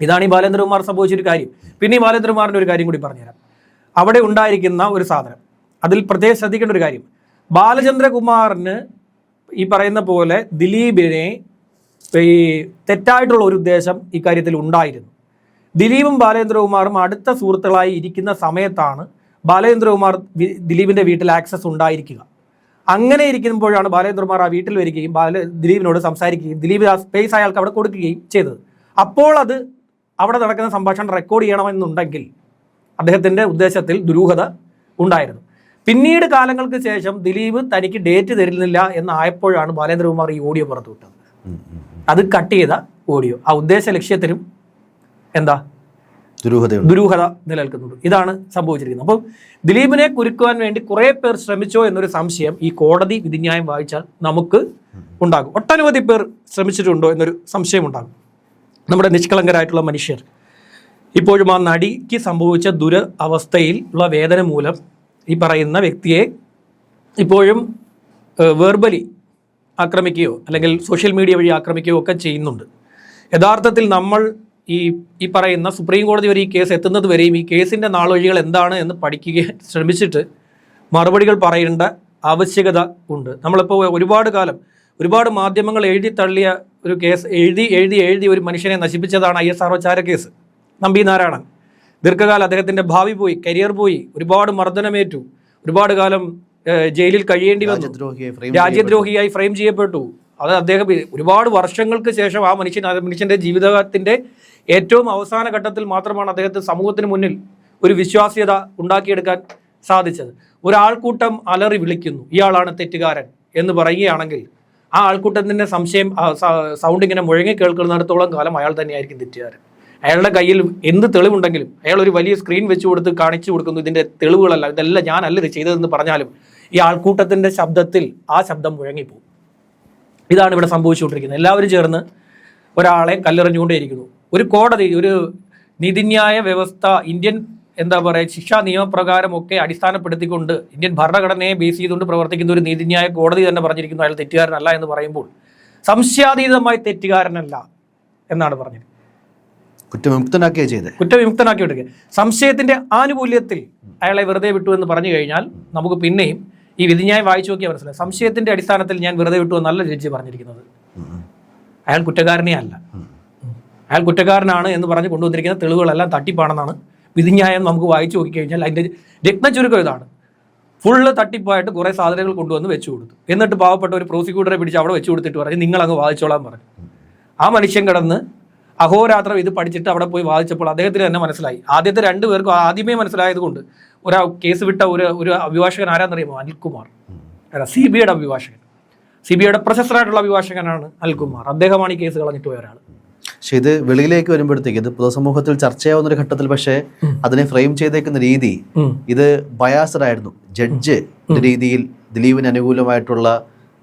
ഇതാണ് ഈ ബാലേന്ദ്രകുമാർ സംഭവിച്ചൊരു കാര്യം. പിന്നെ ഈ ബാലേന്ദ്രകുമാറിൻ്റെ ഒരു കാര്യം കൂടി പറഞ്ഞുതരാം. അവിടെ ഉണ്ടായിരിക്കുന്ന ഒരു സാധനം, അതിൽ പ്രത്യേകം ശ്രദ്ധിക്കേണ്ട ഒരു കാര്യം, ബാലചന്ദ്രകുമാറിന് ഈ പറയുന്ന പോലെ ദിലീപിനെ ഈ തെറ്റായിട്ടുള്ള ഒരു ഉദ്ദേശം ഇക്കാര്യത്തിൽ ഉണ്ടായിരുന്നു. ദിലീപും ബാലേന്ദ്രകുമാറും അടുത്ത സുഹൃത്തുക്കളായി ഇരിക്കുന്ന സമയത്താണ് ബാലേന്ദ്രകുമാർ ദിലീപിൻ്റെ വീട്ടിൽ ആക്സസ് ഉണ്ടായിരിക്കുക. അങ്ങനെ ഇരിക്കുമ്പോഴാണ് ബാലേന്ദ്രകുമാർ ആ വീട്ടിൽ വരികയും ദിലീപിനോട് സംസാരിക്കുകയും ദിലീപ് ആ സ്പേസ് അയാൾക്ക് അവിടെ കൊടുക്കുകയും ചെയ്തത്. അപ്പോൾ അത് അവിടെ നടക്കുന്ന സംഭാഷണം റെക്കോർഡ് ചെയ്യണമെന്നുണ്ടെങ്കിൽ അദ്ദേഹത്തിൻ്റെ ഉദ്ദേശത്തിൽ ദുരൂഹത ഉണ്ടായിരുന്നു. പിന്നീട് കാലങ്ങൾക്ക് ശേഷം ദിലീപ് തനിക്ക് ഡേറ്റ് തരുന്നില്ല എന്നായപ്പോഴാണ് ബാലേന്ദ്രകുമാർ ഈ ഓഡിയോ പുറത്തുവിട്ടത്. അത് കട്ട് ചെയ്ത ഓഡിയോ. ആ ഉദ്ദേശ ലക്ഷ്യത്തിനും എന്താ ദുരൂഹത നിലനിൽക്കുന്നുണ്ട്. ഇതാണ് സംഭവിച്ചിരിക്കുന്നത്. അപ്പം ദിലീപിനെ കുരുക്കുവാൻ വേണ്ടി കുറെ പേർ ശ്രമിച്ചോ എന്നൊരു സംശയം ഈ കോടതി വിധിന്യായം വായിച്ചാൽ നമുക്ക് ഉണ്ടാകും. ഒട്ടനവധി പേർ ശ്രമിച്ചിട്ടുണ്ടോ എന്നൊരു സംശയം ഉണ്ടാകും. നമ്മുടെ നിഷ്കളങ്കരായിട്ടുള്ള മനുഷ്യർ ഇപ്പോഴും ആ നടിക്ക് സംഭവിച്ച അവസ്ഥയിൽ ഉള്ള വേദന മൂലം ഈ പറയുന്ന വ്യക്തിയെ ഇപ്പോഴും വെർബലി ആക്രമിക്കുകയോ അല്ലെങ്കിൽ സോഷ്യൽ മീഡിയ വഴി ആക്രമിക്കുകയോ ഒക്കെ ചെയ്യുന്നുണ്ട്. യഥാർത്ഥത്തിൽ നമ്മൾ ഈ പറയുന്ന സുപ്രീം കോടതി വരെ ഈ കേസ് എത്തുന്നത് വരെയും ഈ കേസിൻ്റെ നാൾവഴികൾ എന്താണ് എന്ന് പഠിക്കുകയും ശ്രമിച്ചിട്ട് മറുപടികൾ പറയേണ്ട ആവശ്യകത ഉണ്ട്. നമ്മളിപ്പോൾ ഒരുപാട് മാധ്യമങ്ങൾ എഴുതി തള്ളിയ ഒരു കേസ് എഴുതി ഒരു മനുഷ്യനെ നശിപ്പിച്ചതാണ് ISRO ചാരക്കേസ്. നമ്പി നാരായണൻ ദീർഘകാലം അദ്ദേഹത്തിൻ്റെ ഭാവി പോയി, കരിയർ പോയി, ഒരുപാട് മർദ്ദനമേറ്റു, ഒരുപാട് കാലം ജയിലിൽ കഴിയേണ്ടി വന്നു, രാജ്യദ്രോഹിയായി ഫ്രെയിം ചെയ്യപ്പെട്ടു. അത് അദ്ദേഹം ഒരുപാട് വർഷങ്ങൾക്ക് ശേഷം ആ മനുഷ്യൻ്റെ ജീവിതത്തിൻ്റെ ഏറ്റവും അവസാന ഘട്ടത്തിൽ മാത്രമാണ് അദ്ദേഹത്തിന് സമൂഹത്തിന് മുന്നിൽ ഒരു വിശ്വാസ്യത ഉണ്ടാക്കിയെടുക്കാൻ സാധിച്ചത്. ഒരാൾക്കൂട്ടം അലറി വിളിക്കുന്നു ഇയാളാണ് തെറ്റുകാരൻ എന്ന് പറയുകയാണെങ്കിൽ ആ ആൾക്കൂട്ടത്തിൻ്റെ സംശയം സൗണ്ട് ഇങ്ങനെ മുഴങ്ങി കേൾക്കുന്നിടത്തോളം കാലം അയാൾ തന്നെയായിരിക്കും തെറ്റുകാരൻ. അയാളുടെ കയ്യിൽ എന്ത് തെളിവുണ്ടെങ്കിലും അയാൾ ഒരു വലിയ സ്ക്രീൻ വെച്ച് കൊടുത്ത് കാണിച്ചു കൊടുക്കുന്നു, ഇതിൻ്റെ തെളിവുകളല്ല, ഇതെല്ലാം ഞാനല്ല ഇത് ചെയ്തതെന്ന് പറഞ്ഞാലും ഈ ആൾക്കൂട്ടത്തിൻ്റെ ശബ്ദത്തിൽ ആ ശബ്ദം മുഴങ്ങിപ്പോകും. ഇതാണ് ഇവിടെ സംഭവിച്ചുകൊണ്ടിരിക്കുന്നത്. എല്ലാവരും ചേർന്ന് ഒരാളെ കല്ലെറിഞ്ഞുകൊണ്ടേയിരിക്കുന്നു. ഒരു കോടതി, ഒരു നീതിന്യായ വ്യവസ്ഥ, ഇന്ത്യൻ ശിക്ഷാ നിയമപ്രകാരമൊക്കെ അടിസ്ഥാനപ്പെടുത്തിക്കൊണ്ട് ഇന്ത്യൻ ഭരണഘടനയെ ബേസ് ചെയ്തുകൊണ്ട് പ്രവർത്തിക്കുന്ന ഒരു നീതിന്യായ കോടതി തന്നെ പറഞ്ഞിരിക്കുന്നു അയാൾ തെറ്റുകാരനല്ല എന്ന് പറയുമ്പോൾ സംശയാതീതമായി തെറ്റുകാരനല്ല എന്നാണ് പറഞ്ഞത്. കുറ്റവിമുക്തനാക്കി വിടുക. സംശയത്തിന്റെ ആനുകൂല്യത്തിൽ അയാളെ വെറുതെ വിട്ടു എന്ന് പറഞ്ഞു കഴിഞ്ഞാൽ നമുക്ക് പിന്നെയും ഈ വിധിന്യായം വായിച്ചു നോക്കിയാൽ മനസ്സിലായി. സംശയത്തിന്റെ അടിസ്ഥാനത്തിൽ ഞാൻ വെറുതെ വിട്ടു എന്നല്ല ജഡ്ജി പറഞ്ഞിരിക്കുന്നത്. അയാൾ കുറ്റക്കാരനേ അല്ല, അയാൾ കുറ്റക്കാരനാണ് എന്ന് പറഞ്ഞ് കൊണ്ടുവന്നിരിക്കുന്ന തെളിവുകളെല്ലാം തട്ടിപ്പാണെന്നാണ് വിധിന്യായം നമുക്ക് വായിച്ചു നോക്കിക്കഴിഞ്ഞാൽ അതിൻ്റെ രത്നചുരുക്കം ഇതാണ്. ഫുള്ള് തട്ടിപ്പായിട്ട് കുറേ സാധനങ്ങൾ കൊണ്ടുവന്ന് വെച്ചു കൊടുത്തു. എന്നിട്ട് പാവപ്പെട്ട ഒരു പ്രോസിക്യൂട്ടറെ പിടിച്ച് അവിടെ വെച്ച് കൊടുത്തിട്ട് പറഞ്ഞു നിങ്ങളങ്ങ് വാദിച്ചോളാൻ പറഞ്ഞു. ആ മനുഷ്യൻ കിടന്ന് അഹോരാത്രം ഇത് പഠിച്ചിട്ട് അവിടെ പോയി വാദിച്ചപ്പോൾ അദ്ദേഹത്തിന് തന്നെ മനസ്സിലായി. ആദ്യത്തെ 2 പേർക്കും ആദ്യമേ മനസ്സിലായത് കൊണ്ട് കേസ് വിട്ട ഒരു അഭിഭാഷകൻ ആരാന്നറിയുമോ? അനിൽകുമാർ, CBIയുടെ അഭിഭാഷകൻ, CBIയുടെ പ്രശസ്തരായിട്ടുള്ള അഭിഭാഷകനാണ് അനിൽകുമാർ. അദ്ദേഹമാണ് ഈ കേസ് കളഞ്ഞിട്ട് പോയ ഒരാൾ. പക്ഷെ ഇത് വെളിയിലേക്ക് വരുമ്പോഴത്തേക്ക് ഇത് പൊതുസമൂഹത്തിൽ ചർച്ചയാവുന്ന ഒരു ഘട്ടത്തിൽ പക്ഷേ അതിനെ ഫ്രെയിം ചെയ്തേക്കുന്ന രീതി ഇത് ബയാസ്ഡ് ആയിരുന്നു. ജഡ്ജ് രീതിയിൽ ദിലീപിന് അനുകൂലമായിട്ടുള്ള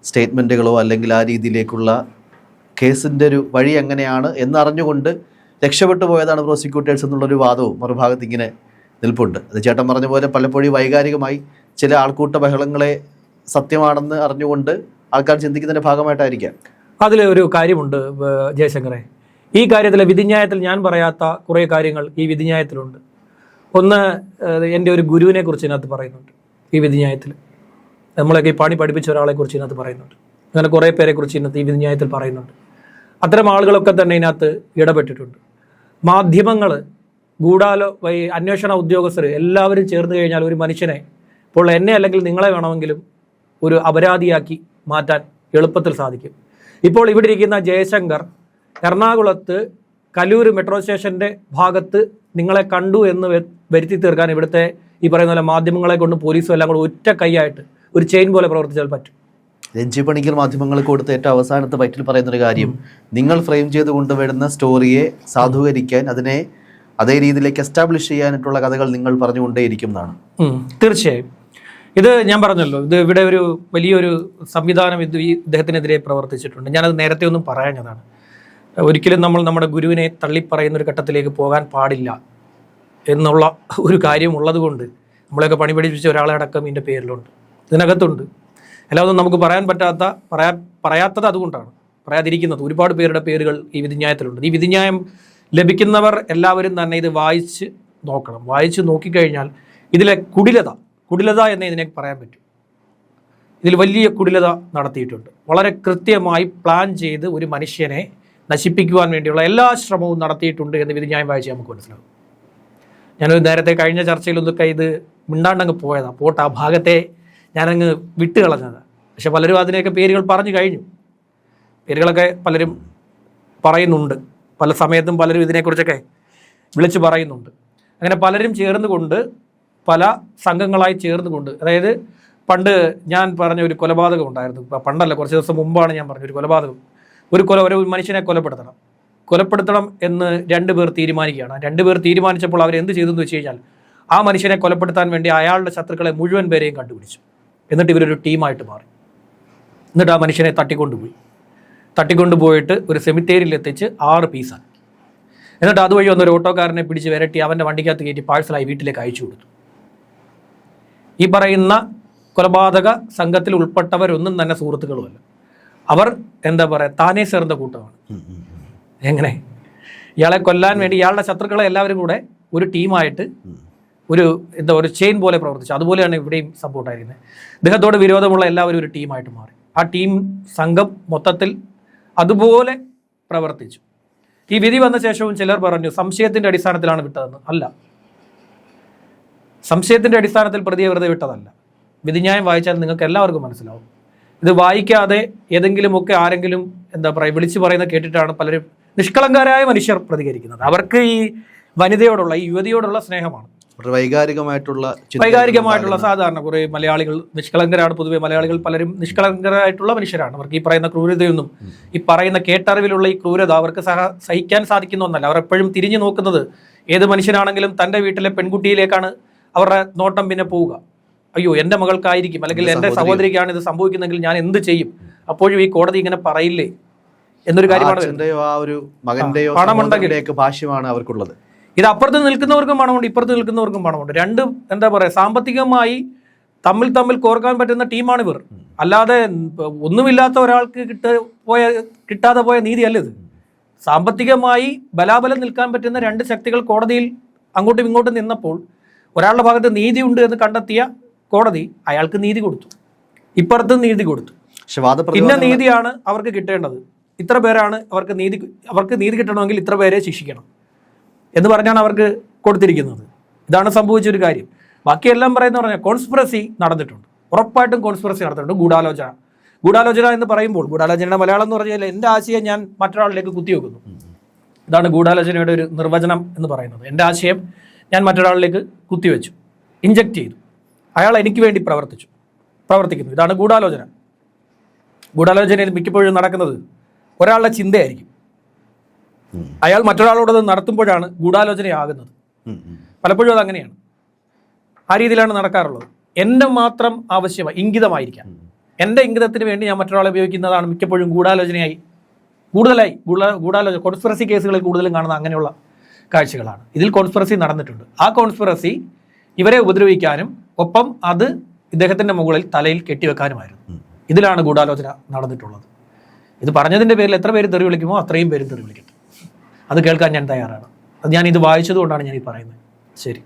സ്റ്റേറ്റ്മെന്റുകളോ അല്ലെങ്കിൽ ആ രീതിയിലേക്കുള്ള കേസിൻ്റെ ഒരു വഴി എങ്ങനെയാണ് എന്നറിഞ്ഞുകൊണ്ട് രക്ഷപ്പെട്ടു പോയതാണ് പ്രോസിക്യൂട്ടേഴ്സ് എന്നുള്ളൊരു വാദവും മറുഭാഗത്ത് ഇങ്ങനെ നിൽപ്പുണ്ട്. അത് ചേട്ടൻ പറഞ്ഞ പോലെ പലപ്പോഴും വൈകാരികമായി ചില ആൾക്കൂട്ട ബഹളങ്ങളെ സത്യമാണെന്ന് അറിഞ്ഞുകൊണ്ട് ആൾക്കാർ ചിന്തിക്കുന്നതിൻ്റെ ഭാഗമായിട്ടായിരിക്കാം. അതിൽ ഒരു കാര്യമുണ്ട് ജയശങ്കറെ, ഈ കാര്യത്തിലെ വിധിന്യായത്തിൽ ഞാൻ പറയാത്ത കുറേ കാര്യങ്ങൾ ഈ വിധിന്യായത്തിലുണ്ട്. ഒന്ന്, എൻ്റെ ഒരു ഗുരുവിനെ കുറിച്ച് ഇതിനകത്ത് പറയുന്നുണ്ട്. ഈ വിധിന്യായത്തിൽ നമ്മളൊക്കെ ഈ പണി പഠിപ്പിച്ച ഒരാളെ കുറിച്ച് ഇതിനകത്ത് പറയുന്നുണ്ട്. അങ്ങനെ കുറേ പേരെ കുറിച്ച് ഇന്നത്തെ ഈ വിധിന്യായത്തിൽ പറയുന്നുണ്ട്. അത്തരം ആളുകളൊക്കെ തന്നെ ഇതിനകത്ത് ഇടപെട്ടിട്ടുണ്ട്. മാധ്യമങ്ങൾ, അന്വേഷണ ഉദ്യോഗസ്ഥർ എല്ലാവരും ചേർന്ന് കഴിഞ്ഞാൽ ഒരു മനുഷ്യനെ, ഇപ്പോൾ എന്നെ അല്ലെങ്കിൽ നിങ്ങളെ വേണമെങ്കിലും ഒരു അപരാധിയാക്കി മാറ്റാൻ എളുപ്പത്തിൽ സാധിക്കും. ഇപ്പോൾ ഇവിടെ ഇരിക്കുന്ന ജയശങ്കർ എറണാകുളത്ത് കലൂർ മെട്രോ സ്റ്റേഷൻ്റെ ഭാഗത്ത് നിങ്ങളെ കണ്ടു എന്ന് വരുത്തി തീർക്കാൻ ഇവിടുത്തെ ഈ പറയുന്ന പോലെ മാധ്യമങ്ങളെ കൊണ്ട് പോലീസും എല്ലാം കൂടെ ഒറ്റ കൈയായിട്ട് ഒരു ചെയിൻ പോലെ പ്രവർത്തിച്ചാൽ പറ്റും. രഞ്ജി പണിക്കർ മാധ്യമങ്ങൾ കൊടുത്ത ഏറ്റവും അവസാനത്തെ ബൈറ്റിൽ പറയുന്നൊരു കാര്യം, നിങ്ങൾ ഫ്രെയിം ചെയ്ത് കൊണ്ടുവരുന്ന സ്റ്റോറിയെ സാധൂകരിക്കാൻ, അതിനെ അതേ രീതിയിലേക്ക് എസ്റ്റാബ്ലിഷ് ചെയ്യാനായിട്ടുള്ള കഥകൾ നിങ്ങൾ പറഞ്ഞുകൊണ്ടേയിരിക്കും എന്നാണ്. തീർച്ചയായും. ഇത് ഞാൻ പറഞ്ഞല്ലോ, ഇത് ഇവിടെ ഒരു വലിയൊരു സംവിധാനം ഇദ്ദേഹത്തിനെതിരെ പ്രവർത്തിച്ചിട്ടുണ്ട്. ഞാനത് നേരത്തെ ഒന്നും പറയാഞ്ഞതാണ്. ഒരിക്കലും നമ്മൾ നമ്മുടെ ഗുരുവിനെ തള്ളിപ്പറയുന്ന ഒരു ഘട്ടത്തിലേക്ക് പോകാൻ പാടില്ല എന്നുള്ള ഒരു കാര്യം ഉള്ളത് കൊണ്ട് നമ്മളെയൊക്കെ പണി പഠിപ്പിച്ച ഒരാളെ അടക്കം ഇതിൻ്റെ പേരിലുണ്ട്, ഇതിനകത്തുണ്ട്. എല്ലാവരും നമുക്ക് പറയാത്തത് അതുകൊണ്ടാണ്, പറയാതിരിക്കുന്നത്. ഒരുപാട് പേരുടെ പേരുകൾ ഈ വിധിന്യായത്തിലുണ്ട്. ഈ വിധിന്യായം ലഭിക്കുന്നവർ എല്ലാവരും തന്നെ ഇത് വായിച്ച് നോക്കണം. വായിച്ച് നോക്കിക്കഴിഞ്ഞാൽ ഇതിലെ കുടിലത എന്നേ ഇതിനെ പറയാൻ പറ്റും. ഇതിൽ വലിയ കുടിലത നടത്തിയിട്ടുണ്ട്. വളരെ കൃത്യമായി പ്ലാൻ ചെയ്ത് ഒരു മനുഷ്യനെ നശിപ്പിക്കുവാൻ വേണ്ടിയുള്ള എല്ലാ ശ്രമവും നടത്തിയിട്ടുണ്ട് എന്ന് വിധിന്യായം വായിച്ച് നമുക്ക് മനസ്സിലാവും. ഞാനൊരു നേരത്തെ കഴിഞ്ഞ ചർച്ചയിലൊന്നൊക്കെ ഇത് മിണ്ടാണ്ടങ്ങ് പോയതാണ്, പോട്ട് ആ ഭാഗത്തെ ഞാനങ്ങ് വിട്ട് കളഞ്ഞതാണ്. പക്ഷെ പലരും അതിനെയൊക്കെ പേരുകൾ പറഞ്ഞു കഴിഞ്ഞു. പേരുകളൊക്കെ പലരും പറയുന്നുണ്ട്, പല സമയത്തും പലരും ഇതിനെക്കുറിച്ചൊക്കെ വിളിച്ച് പറയുന്നുണ്ട്. അങ്ങനെ പലരും ചേർന്നുകൊണ്ട് പല സംഘങ്ങളായി ചേർന്നുകൊണ്ട്, അതായത് പണ്ട് ഞാൻ പറഞ്ഞ ഒരു കൊലപാതകം ഉണ്ടായിരുന്നു, പണ്ടല്ല കുറച്ച് ദിവസം മുമ്പാണ് ഞാൻ പറഞ്ഞ ഒരു കൊലപാതകം. ഒരു മനുഷ്യനെ കൊലപ്പെടുത്തണം എന്ന് 2 പേർ തീരുമാനിക്കുകയാണ്. 2 പേർ തീരുമാനിച്ചപ്പോൾ അവർ എന്ത് ചെയ്തു എന്ന് വെച്ച് കഴിഞ്ഞാൽ ആ മനുഷ്യനെ കൊലപ്പെടുത്താൻ വേണ്ടി അയാളുടെ ശത്രുക്കളെ മുഴുവൻ പേരെയും കണ്ടുപിടിച്ചു. എന്നിട്ട് ഇവരൊരു ടീമായിട്ട് മാറി. എന്നിട്ട് ആ മനുഷ്യനെ തട്ടിക്കൊണ്ടുപോയിട്ട് ഒരു സെമിത്തേരിയിൽ എത്തിച്ച് 6 പീസാണ്. എന്നിട്ട് അതുവഴി വന്നൊരു ഓട്ടോക്കാരനെ പിടിച്ച് വിരട്ടി അവൻ്റെ വണ്ടിക്കകത്ത് കയറ്റി പാഴ്സലായി വീട്ടിലേക്ക് അയച്ചു കൊടുത്തു. ഈ പറയുന്ന കൊലപാതക സംഘത്തിൽ ഉൾപ്പെട്ടവരൊന്നും തന്നെ സുഹൃത്തുക്കളുമല്ല. അവർ എന്താ പറയുക, താനേ ചേർന്ന കൂട്ടമാണ്. എങ്ങനെ ഇയാളെ കൊല്ലാൻ വേണ്ടി ഇയാളുടെ ശത്രുക്കളെ എല്ലാവരും കൂടെ ഒരു ടീമായിട്ട് ഒരു ചെയിൻ പോലെ പ്രവർത്തിച്ചു. അതുപോലെയാണ് ഇവിടെയും സംഭവം ഉണ്ടായിരുന്നത്. ഇദ്ദേഹത്തോട് വിരോധമുള്ള എല്ലാവരും ഒരു ടീമായിട്ട് മാറി. ആ ടീം സംഘം മൊത്തത്തിൽ അതുപോലെ പ്രവർത്തിച്ചു. ഈ വിധി വന്ന ശേഷവും ചിലർ പറഞ്ഞു സംശയത്തിന്റെ അടിസ്ഥാനത്തിലാണ് വിട്ടതെന്ന്. അല്ല, സംശയത്തിന്റെ അടിസ്ഥാനത്തിൽ പ്രതിയെ വെറുതെ വിട്ടതല്ല. വിധിന്യായം വായിച്ചാൽ നിങ്ങൾക്ക് എല്ലാവർക്കും മനസ്സിലാവും. ഇത് വായിക്കാതെ ഏതെങ്കിലുമൊക്കെ ആരെങ്കിലും എന്താ പറയുക വിളിച്ചു പറയുന്നത് കേട്ടിട്ടാണ് പലരും നിഷ്കളങ്കരായ മനുഷ്യർ പ്രതികരിക്കുന്നത്. അവർക്ക് ഈ വനിതയോടുള്ള, ഈ യുവതിയോടുള്ള സ്നേഹമാണ്. വൈകാരികമായിട്ടുള്ള സാധാരണ കുറേ മലയാളികൾ നിഷ്കളങ്കരാണ്. പൊതുവെ മലയാളികൾ പലരും നിഷ്കളങ്കരായിട്ടുള്ള മനുഷ്യരാണ്. അവർക്ക് ഈ പറയുന്ന ക്രൂരതയൊന്നും, ഈ പറയുന്ന കേട്ടറിവിലുള്ള ഈ ക്രൂരത അവർക്ക് സഹിക്കാൻ സാധിക്കുന്ന ഒന്നല്ല. അവർ എപ്പോഴും തിരിഞ്ഞു നോക്കുന്നത് ഏത് മനുഷ്യനാണെങ്കിലും തൻ്റെ വീട്ടിലെ പെൺകുട്ടിയിലേക്കാണ് അവരുടെ നോട്ടം പിന്നെ പോവുക. അയ്യോ എൻ്റെ മകൾക്കായിരിക്കും അല്ലെങ്കിൽ എൻ്റെ സഹോദരിക്കാണ് ഇത് സംഭവിക്കുന്നെങ്കിൽ ഞാൻ എന്ത് ചെയ്യും, അപ്പോഴും ഈ കോടതി ഇങ്ങനെ പറയില്ലേ എന്നൊരു കാര്യമാണ്. പണമുണ്ടെങ്കിൽ ഭാഷ്യമാണ് അവർക്കുള്ളത്. ഇത് അപ്പുറത്ത് നിൽക്കുന്നവർക്കും പണമുണ്ട്, ഇപ്പുറത്ത് നിൽക്കുന്നവർക്കും പണമുണ്ട്. രണ്ടും എന്താ പറയുക, സാമ്പത്തികമായി തമ്മിൽ കോർക്കാൻ പറ്റുന്ന ടീമാണ് ഇവർ. അല്ലാതെ ഒന്നുമില്ലാത്ത ഒരാൾക്ക് കിട്ടാതെ പോയ നീതിയല്ല ഇത്. സാമ്പത്തികമായി ബലാബലം നിൽക്കാൻ പറ്റുന്ന 2 ശക്തികൾ കോടതിയിൽ അങ്ങോട്ടും ഇങ്ങോട്ടും നിന്നപ്പോൾ ഒരാളുടെ ഭാഗത്ത് നീതിയുണ്ട് എന്ന് കണ്ടെത്തിയ കോടതി അയാൾക്ക് നീതി കൊടുത്തു, ഇപ്പുറത്തും നീതി കൊടുത്തു. ഇന്ന നീതിയാണ് അവർക്ക് കിട്ടേണ്ടത്, ഇത്ര പേരാണ് അവർക്ക് നീതി കിട്ടണമെങ്കിൽ ഇത്ര പേരെ ശിക്ഷിക്കണം എന്ന് പറഞ്ഞാണ് അവർക്ക് കൊടുത്തിരിക്കുന്നത്. ഇതാണ് സംഭവിച്ചൊരു കാര്യം. ബാക്കിയെല്ലാം പറയുന്ന പറഞ്ഞാൽ കോൺസ്പിറസി നടന്നിട്ടുണ്ട്, ഉറപ്പായിട്ടും കോൺസ്പിറസി നടന്നിട്ടുണ്ട്. ഗൂഢാലോചന എന്ന് പറയുമ്പോൾ, ഗൂഢാലോചനയുടെ മലയാളം എന്ന് പറഞ്ഞാൽ എൻ്റെ ആശയം ഞാൻ മറ്റൊരാളിലേക്ക് കുത്തിവെക്കുന്നു. ഇതാണ് ഗൂഢാലോചനയുടെ ഒരു നിർവചനം എന്ന് പറയുന്നത്. എൻ്റെ ആശയം ഞാൻ മറ്റൊരാളിലേക്ക് കുത്തിവെച്ചു, ഇഞ്ചക്ട് ചെയ്തു, അയാൾ എനിക്ക് വേണ്ടി പ്രവർത്തിക്കുന്നു. ഇതാണ് ഗൂഢാലോചന. ഗൂഢാലോചനയിൽ മിക്കപ്പോഴും നടക്കുന്നത് ഒരാളുടെ ചിന്തയായിരിക്കും. അയാൾ മറ്റൊരാളോടത് നടത്തുമ്പോഴാണ് ഗൂഢാലോചനയാകുന്നത്. പലപ്പോഴും അത് അങ്ങനെയാണ്, ആ രീതിയിലാണ് നടക്കാറുള്ളത്. എൻ്റെ മാത്രം ആവശ്യമായി ഇംഗിതമായിരിക്കാം, എൻ്റെ ഇംഗിതത്തിന് വേണ്ടി ഞാൻ മറ്റൊരാളെ ഉപയോഗിക്കുന്നതാണ് മിക്കപ്പോഴും കൂടുതലായി കോൺസ്പിറസി കേസുകളിൽ കൂടുതലും കാണുന്ന അങ്ങനെയുള്ള കാഴ്ചകളാണ്. ഇതിൽ കോൺസ്പിറസി നടന്നിട്ടുണ്ട്. ആ കോൺസ്പിറസി ഇവരെ ഉപദ്രവിക്കാനും ഒപ്പം അത് ഇദ്ദേഹത്തിൻ്റെ മുകളിൽ തലയിൽ കെട്ടിവെക്കാനുമായിരുന്നു. ഇതിലാണ് ഗൂഢാലോചന നടന്നിട്ടുള്ളത്. ഇത് പറഞ്ഞതിൻ്റെ പേരിൽ എത്ര പേര് തെറി വിളിക്കുമോ അത്രയും പേരും തെറി വിളിക്കട്ടെ. അത് കേൾക്കാൻ ഞാൻ തയ്യാറാണ്. അത് ഞാൻ ഇത് വായിച്ചതുകൊണ്ടാണ് ഞാൻ ഈ പറയുന്നത്. ശരി.